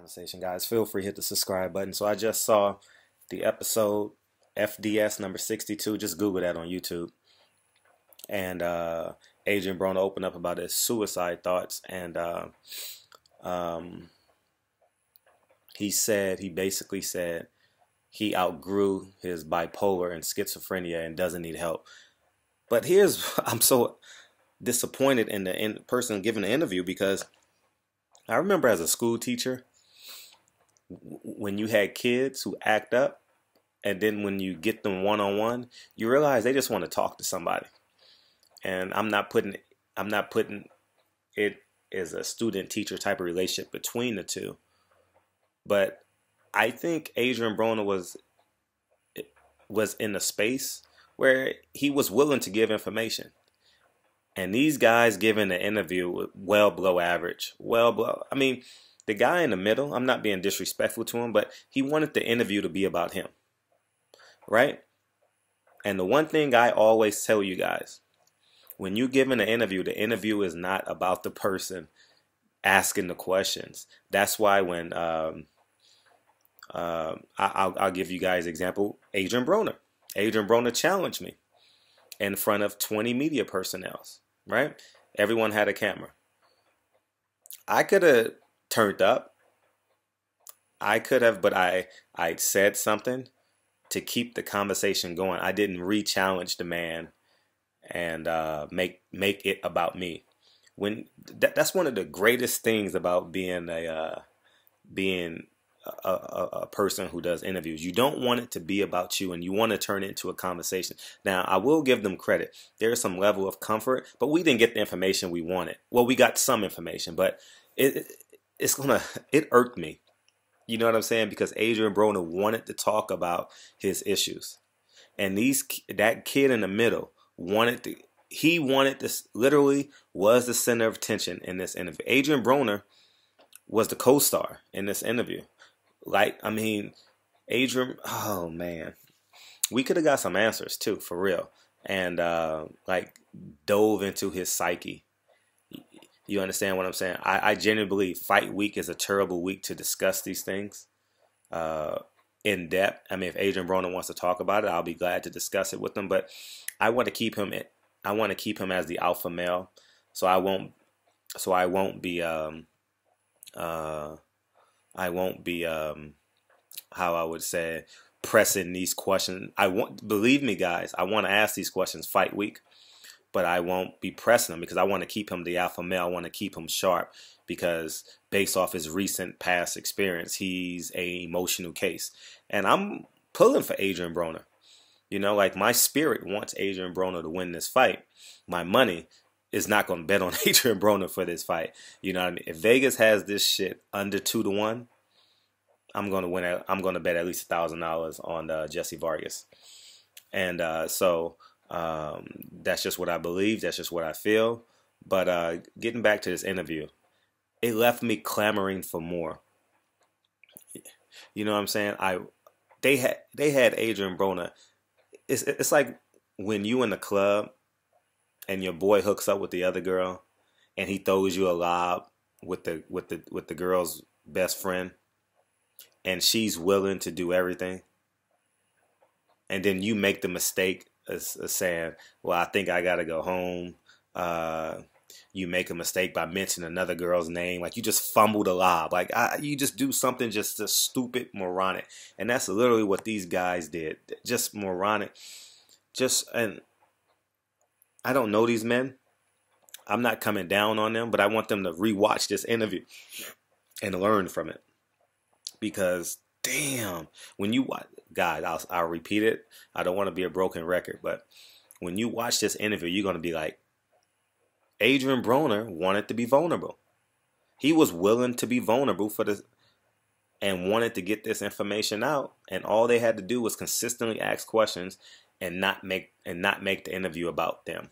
conversation, guys. Feel free to hit the subscribe button. So I just saw the episode FDS number 62. Just Google that on YouTube. And Adrien Broner opened up about his suicide thoughts, and he basically said he outgrew his bipolar and schizophrenia and doesn't need help. But I'm so disappointed in the person giving the interview, because I remember as a school teacher, when you had kids who act up, and then when you get them one-on-one, you realize they just want to talk to somebody. And I'm not putting it as a student-teacher type of relationship between the two. But I think Adrien Broner was in a space where he was willing to give information. And these guys giving the interview well below average. I mean, the guy in the middle, I'm not being disrespectful to him, but he wanted the interview to be about him. Right? And the one thing I always tell you guys, when you're giving an interview, the interview is not about the person asking the questions. That's why when I'll give you guys an example. Adrien Broner challenged me in front of 20 media personnel, right? Everyone had a camera. I could have turned up. I could have, but I said something to keep the conversation going. I didn't re-challenge the man and make it about me. That's one of the greatest things about being a person who does interviews. You don't want it to be about you, and you want to turn it into a conversation. Now, I will give them credit. There's some level of comfort, but we didn't get the information we wanted. Well, we got some information, but it irked me. You know what I'm saying? Because Adrien Broner wanted to talk about his issues, and that kid in the middle literally was the center of attention in this interview. Adrien Broner was the co-star in this interview. Adrien, oh man, we could have got some answers too, for real, and dove into his psyche. You understand what I'm saying? I genuinely believe Fight Week is a terrible week to discuss these things in depth. I mean, if Adrien Broner wants to talk about it, I'll be glad to discuss it with him. But I want to keep him as the alpha male, so I won't be how I would say, pressing these questions. Believe me, guys, I want to ask these questions Fight Week, but I won't be pressing them because I want to keep him the alpha male. I want to keep him sharp, because based off his recent past experience, he's an emotional case. And I'm pulling for Adrien Broner. You know, like, my spirit wants Adrien Broner to win this fight. My money is not going to bet on Adrien Broner for this fight. You know what I mean? If Vegas has this shit under 2-1, I'm going to win. I'm going to bet at least $1,000 on Jesse Vargas. And that's just what I believe. That's just what I feel. But getting back to this interview, it left me clamoring for more. You know what I'm saying? They had Adrien Broner. It's like when you in the club and your boy hooks up with the other girl, and he throws you a lob with the girl's best friend, and she's willing to do everything, and then you make the mistake of saying, "Well, I think I gotta go home." You make a mistake by mentioning another girl's name, like you just fumbled a lob, you just do something just stupid, moronic, and that's literally what these guys did. Just moronic. And I don't know these men. I'm not coming down on them, but I want them to rewatch this interview and learn from it. Because, damn, when you watch, guys, I'll repeat it. I don't want to be a broken record, but when you watch this interview, you're going to be like, Adrien Broner wanted to be vulnerable. He was willing to be vulnerable for this and wanted to get this information out. And all they had to do was consistently ask questions and not make the interview about them.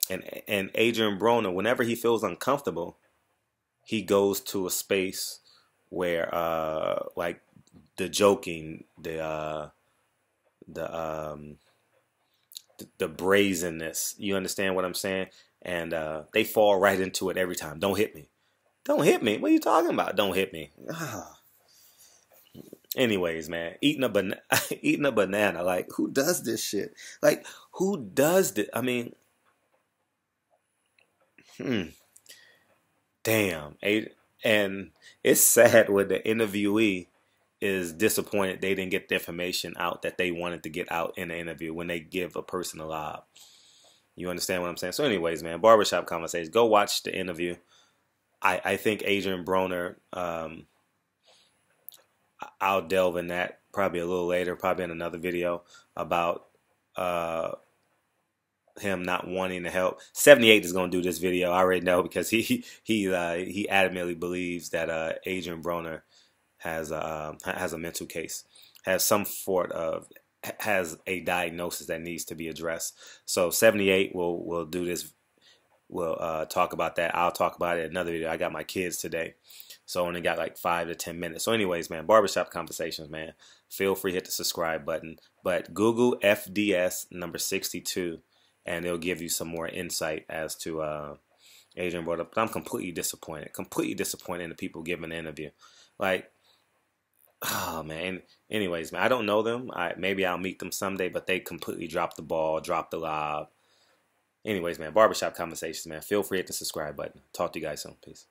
And Adrien Broner, whenever he feels uncomfortable, he goes to a space where like the joking, the brazenness. You understand what I'm saying? And they fall right into it every time. Don't hit me. Don't hit me. What are you talking about? Don't hit me. Anyways, man, eating a eating a banana. Like, who does this shit? Like, who does this? I mean, damn. And it's sad when the interviewee is disappointed they didn't get the information out that they wanted to get out in the interview when they give a person a lob. You understand what I'm saying? So anyways, man, Barbershop Conversations. Go watch the interview. I think Adrien Broner, I'll delve in that probably a little later, probably in another video about him not wanting to help. 78 is going to do this video. I already know because he adamantly believes that Adrien Broner has a mental case, has some sort of has a diagnosis that needs to be addressed. So 78 will do this. We'll talk about that. I'll talk about it in another video. I got my kids today, so I only got like 5 to 10 minutes. So anyways, man, Barbershop Conversations, man. Feel free to hit the subscribe button. But Google FDS number 62, and it'll give you some more insight as to Adrien Broner. But I'm completely disappointed. Completely disappointed in the people giving the interview. Like, oh, man. Anyways, man, I don't know them. Maybe I'll meet them someday, but they completely dropped the ball, dropped the lob. Anyways, man, Barbershop Conversations, man. Feel free to hit the subscribe button. Talk to you guys soon. Peace.